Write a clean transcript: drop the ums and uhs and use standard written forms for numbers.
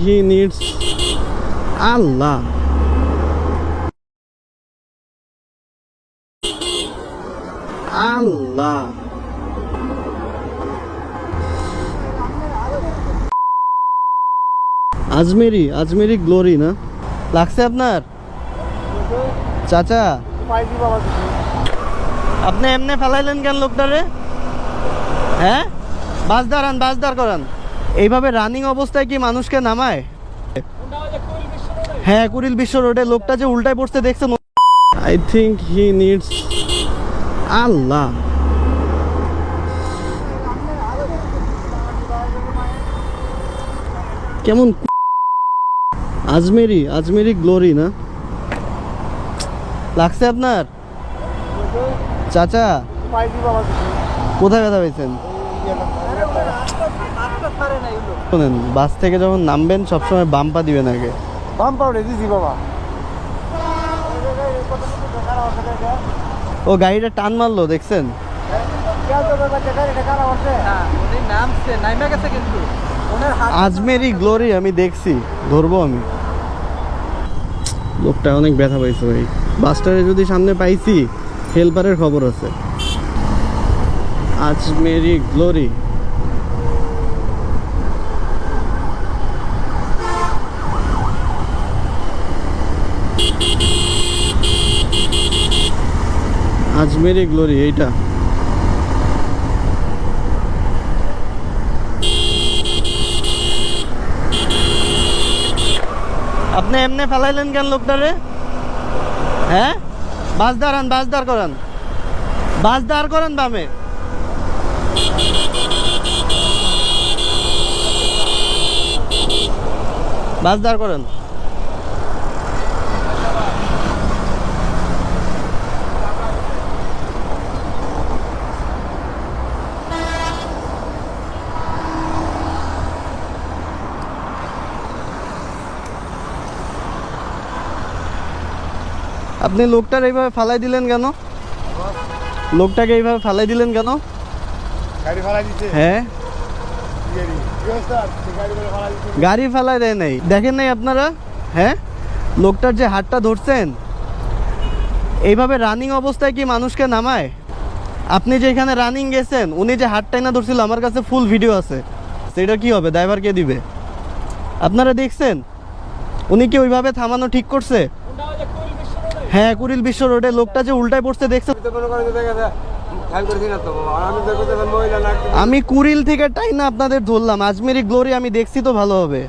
He needs Allah. Allah. Ajmeri glory না লাগছে আপনার চাচা? আপনি এমনি ফেলাইলেন কেন লোকটারে? হ্যাঁ, বাস দাঁড় করান। এইভাবে রানিং অবস্থায় কি মানুষকে নামায়? হ্যাঁ, কুড়িল বিশ্ব রোডে লোকটা যে উল্টায় পড়ছে দেখছেন? আই থিঙ্ক হি নিডস আল্লাহ। কেমন আজমেরি গ্লোরি না লাগছে আপনার চাচা? কোথায় ব্যথা পেয়েছেন? শোনেন, বাস থেকে যখন নামবেন সবসময় বাম্পা দিবেন আগে। ও গাড়িটা টান মারলো দেখছেন? আজমেরি গ্লোরি আমি দেখছি, ধরবো আমি। লোকটা অনেক ব্যথা পাইছে ভাই। বাসটারে যদি সামনে পাইছি, হেল্পারের খবর আছে। আজমেরি গ্লোরি। আজমেরি গ্লোরি এইটা। আপনি এমনি ফেলাইলেন কেন লোকটারে? হ্যাঁ, বাস দাঁড় করান। বামে। বাস দাঁড় করান। আপনি লোকটার এইভাবে ফালাই দিলেন কেন? লোকটাকে এইভাবে ফালাই দিলেন কেন? হ্যাঁ, গাড়ি ফালাই দেয় নাই, দেখেন নাই আপনারা? হ্যাঁ, লোকটার যে হাতটা ধরছেন, এইভাবে রানিং অবস্থায় কি মানুষকে নামায়? আপনি যে এখানে রানিং গেছেন, উনি যে হাতটাই না ধরছিল, আমার কাছে ফুল ভিডিও আছে। সেটা কি হবে? ড্রাইভার কে দিবে? আপনারা দেখছেন উনি কি ওইভাবে থামানো ঠিক করছে? হ্যাঁ, কুড়িল বিশ্ব রোডে লোকটা যে উল্টায় পড়ছে দেখছেন? আমি কুড়িল থেকে টাই না আপনাদের ধরলাম। আজমেরি গ্লোরি আমি দেখছি তো ভালো হবে।